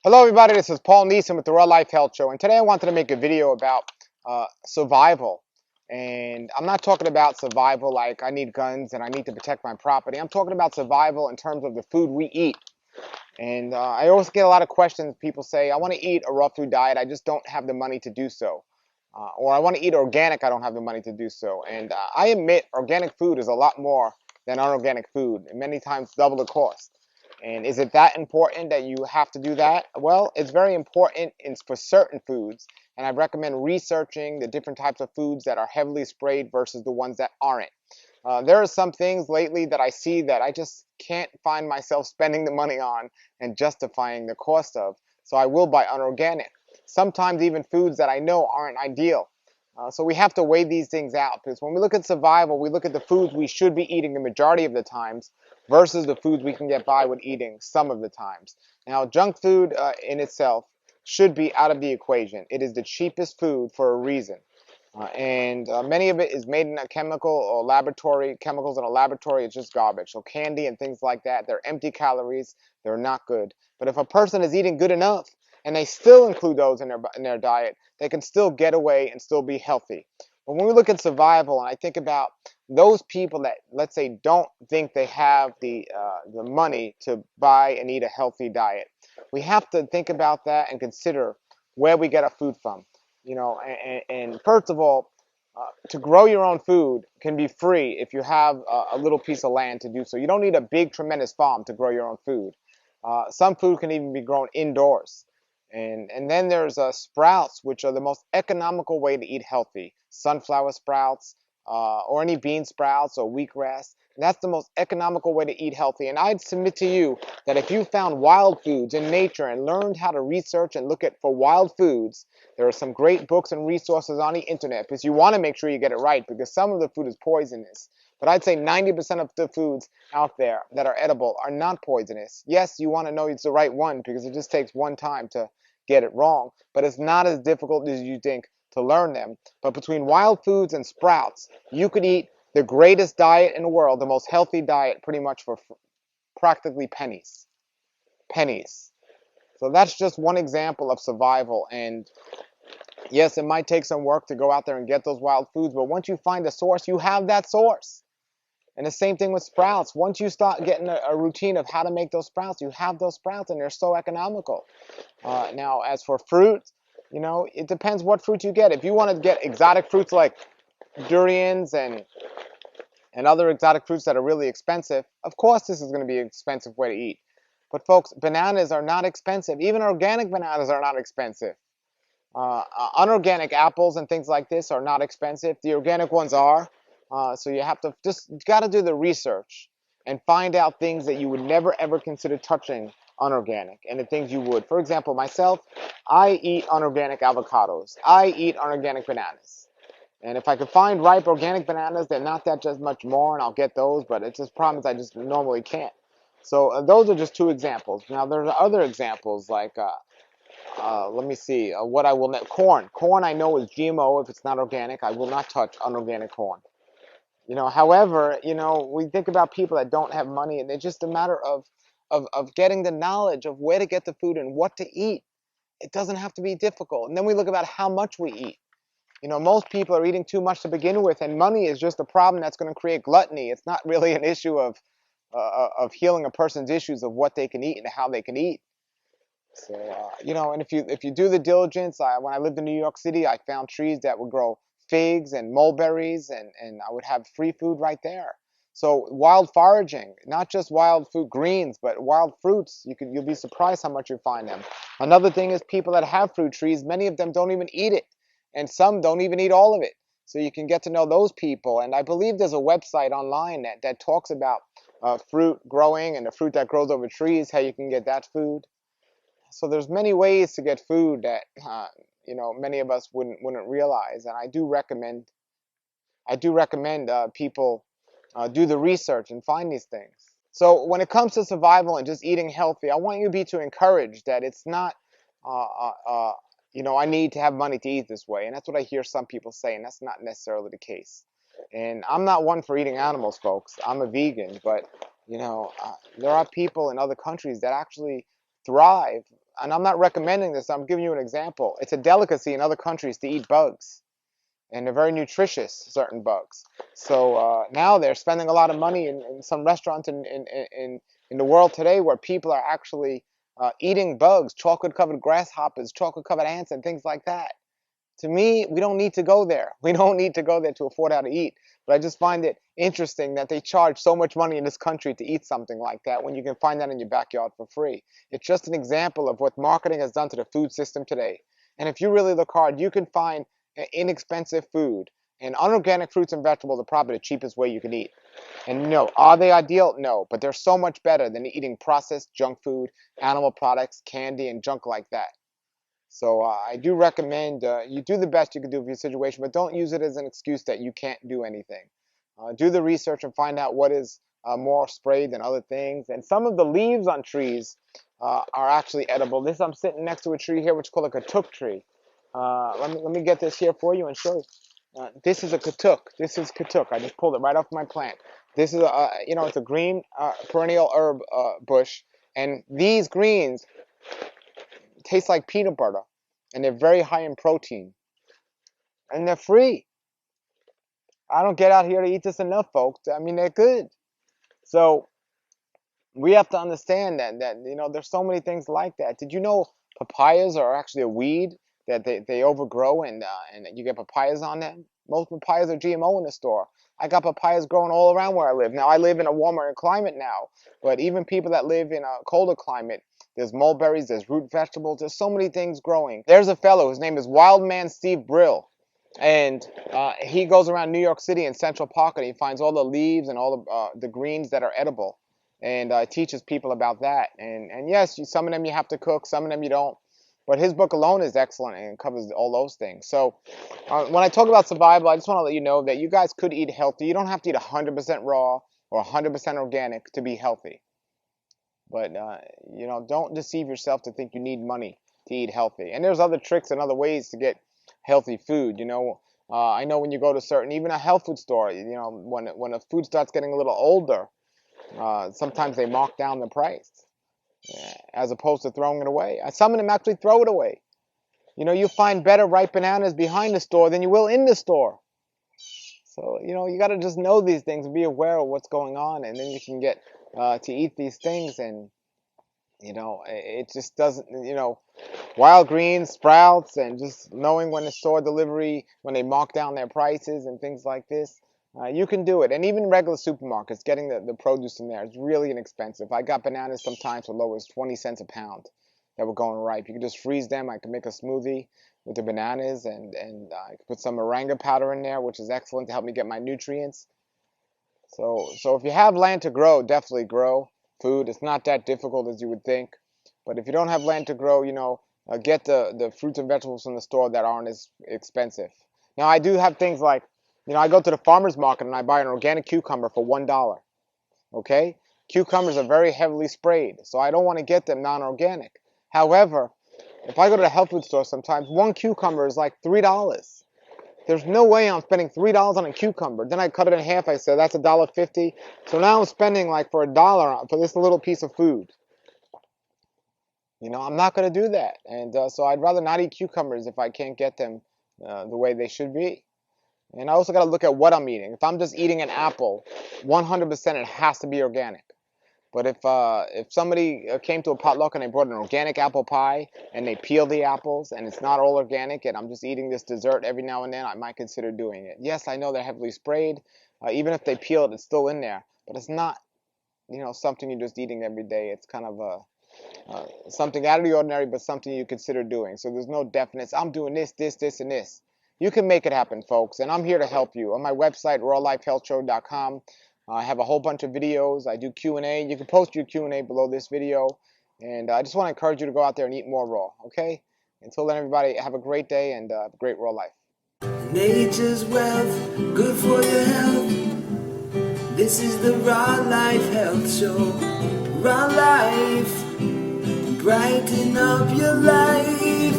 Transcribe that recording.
Hello everybody, this is Paul Neeson with the Raw Life Health Show, and today I wanted to make a video about survival. And I'm not talking about survival like I need guns and I need to protect my property. I'm talking about survival in terms of the food we eat. And I also get a lot of questions. People say, I want to eat a raw food diet, I just don't have the money to do so. Or I want to eat organic, I don't have the money to do so. And I admit organic food is a lot more than unorganic food, and many times double the cost. And is it that important that you have to do that? Well, it's very important for certain foods, and I recommend researching the different types of foods that are heavily sprayed versus the ones that aren't. There are some things lately that I see that I just can't find myself spending the money on and justifying the cost of, so I will buy unorganic. Sometimes even foods that I know aren't ideal. So we have to weigh these things out, because when we look at survival, we look at the foods we should be eating the majority of the times versus the foods we can get by with eating some of the times. Now, junk food in itself should be out of the equation. It is the cheapest food for a reason. And many of it is made in a chemical or laboratory, chemicals in a laboratory. It's just garbage. So candy and things like that, they're empty calories. They're not good. But if a person is eating good enough and they still include those in their diet, they can still get away and still be healthy. But when we look at survival, and I think about those people that, let's say, don't think they have the money to buy and eat a healthy diet, we have to think about that and consider where we get our food from. And first of all, to grow your own food can be free if you have a little piece of land to do so. You don't need a big, tremendous farm to grow your own food. Some food can even be grown indoors. And then there's sprouts, which are the most economical way to eat healthy. Sunflower sprouts, or any bean sprouts or wheatgrass. And that's the most economical way to eat healthy. And I'd submit to you that if you found wild foods in nature and learned how to research and look at for wild foods, there are some great books and resources on the internet, because you want to make sure you get it right, because some of the food is poisonous. But I'd say 90% of the foods out there that are edible are not poisonous. Yes, you want to know it's the right one, because it just takes one time to get it wrong, but it's not as difficult as you think to learn them. But between wild foods and sprouts, you could eat the greatest diet in the world, the most healthy diet, pretty much for practically pennies. Pennies. So that's just one example of survival. And yes, it might take some work to go out there and get those wild foods, but once you find a source, you have that source. And the same thing with sprouts. Once you start getting a routine of how to make those sprouts, you have those sprouts, and they're so economical. Now, as for fruit, it depends what fruit you get. If you want to get exotic fruits like durians and other exotic fruits that are really expensive, of course this is going to be an expensive way to eat. But folks, bananas are not expensive. Even organic bananas are not expensive. Unorganic apples and things like this are not expensive. The organic ones are. So you have to just got to do the research and find out things that you would never ever consider touching unorganic, and the things you would. For example, myself, I eat unorganic avocados. I eat unorganic bananas. And if I could find ripe organic bananas, they're not that just much more, and I'll get those. But it's just problems I just normally can't. So those are just two examples. Now there's other examples like let me see. What I will net corn. Corn I know is GMO. If it's not organic, I will not touch unorganic corn. However, we think about people that don't have money, and it's just a matter of getting the knowledge of where to get the food and what to eat. It doesn't have to be difficult. And then we look about how much we eat. Most people are eating too much to begin with, and money is just a problem that's going to create gluttony. It's not really an issue of healing a person's issues of what they can eat and how they can eat. So, and if you do the diligence, when I lived in New York City, I found trees that would grow figs and mulberries, and I would have free food right there. So wild foraging, not just wild food greens, but wild fruits, you'll be surprised how much you find them. Another thing is people that have fruit trees, many of them don't even eat it, and some don't even eat all of it. So you can get to know those people, and I believe there's a website online that talks about fruit growing and the fruit that grows over trees, how you can get that food. So there's many ways to get food that many of us wouldn't realize, and I do recommend people do the research and find these things. So when it comes to survival and just eating healthy, I want you to be encouraged that it's not I need to have money to eat this way, and that's what I hear some people say, and that's not necessarily the case. And I'm not one for eating animals, folks. I'm a vegan, but there are people in other countries that actually thrive. And I'm not recommending this. I'm giving you an example. It's a delicacy in other countries to eat bugs, and they're very nutritious, certain bugs. So now they're spending a lot of money in some restaurants in the world today where people are actually eating bugs, chocolate-covered grasshoppers, chocolate-covered ants, and things like that. To me, we don't need to go there. We don't need to go there to afford how to eat. But I just find it interesting that they charge so much money in this country to eat something like that when you can find that in your backyard for free. It's just an example of what marketing has done to the food system today. And if you really look hard, you can find inexpensive food. And unorganic fruits and vegetables are probably the cheapest way you can eat. And no, are they ideal? No, but they're so much better than eating processed junk food, animal products, candy, and junk like that. So I do recommend you do the best you can do for your situation, but don't use it as an excuse that you can't do anything. Do the research and find out what is more sprayed than other things. And some of the leaves on trees are actually edible. I'm sitting next to a tree here, which is called a katuk tree. Let me get this here for you and show you. This is a katuk. This is katuk. I just pulled it right off my plant. This is it's a green perennial herb bush, and these greens taste like peanut butter, and they're very high in protein, and they're free. I don't get out here to eat this enough, folks. I mean, they're good. So we have to understand that there's so many things like that. Did you know papayas are actually a weed that they overgrow, and you get papayas on them? Most papayas are GMO in the store. I got papayas growing all around where I live. Now, I live in a warmer climate now, but even people that live in a colder climate, there's mulberries, there's root vegetables, there's so many things growing. There's a fellow, his name is Wildman Steve Brill, and he goes around New York City in Central Park, and he finds all the leaves and all the greens that are edible, and teaches people about that. And yes, some of them you have to cook, some of them you don't. But his book alone is excellent and covers all those things. So when I talk about survival, I just want to let you know that you guys could eat healthy. You don't have to eat 100% raw or 100% organic to be healthy. But, don't deceive yourself to think you need money to eat healthy. And there's other tricks and other ways to get healthy food. I know when you go to even a health food store, when a food starts getting a little older, sometimes they mark down the price. As opposed to throwing it away. Some of them actually throw it away. You find better ripe bananas behind the store than you will in the store. So, you got to just know these things and be aware of what's going on, and then you can get to eat these things. And, it just doesn't, wild greens, sprouts, and just knowing when the store delivery, when they mark down their prices and things like this. You can do it. And even regular supermarkets, getting the produce in there is really inexpensive. I got bananas sometimes for low as 20 cents a pound that were going ripe. You can just freeze them. I can make a smoothie with the bananas, and I can put some moringa powder in there, which is excellent to help me get my nutrients. So if you have land to grow, definitely grow food. It's not that difficult as you would think. But if you don't have land to grow, get the fruits and vegetables from the store that aren't as expensive. Now, I do have things like, I go to the farmer's market and I buy an organic cucumber for $1. Okay? Cucumbers are very heavily sprayed, so I don't want to get them non-organic. However, if I go to the health food store sometimes, one cucumber is like $3. There's no way I'm spending $3 on a cucumber. Then I cut it in half. I said, that's $1.50. So now I'm spending like for $1 for this little piece of food. I'm not going to do that. And so I'd rather not eat cucumbers if I can't get them the way they should be. And I also got to look at what I'm eating. If I'm just eating an apple, 100% it has to be organic. But if somebody came to a potluck and they brought an organic apple pie and they peel the apples and it's not all organic and I'm just eating this dessert every now and then, I might consider doing it. Yes, I know they're heavily sprayed. Even if they peel it, it's still in there. But it's not, something you're just eating every day. It's kind of something out of the ordinary, but something you consider doing. So there's no definite, I'm doing this, and this. You can make it happen, folks, and I'm here to help you. On my website, rawlifehealthshow.com, I have a whole bunch of videos. I do Q&A. You can post your Q&A below this video, and I just want to encourage you to go out there and eat more raw, okay? Until then, everybody, have a great day and a great raw life. Nature's wealth, good for your health. This is the Raw Life Health Show. Raw Life, brighten up your life.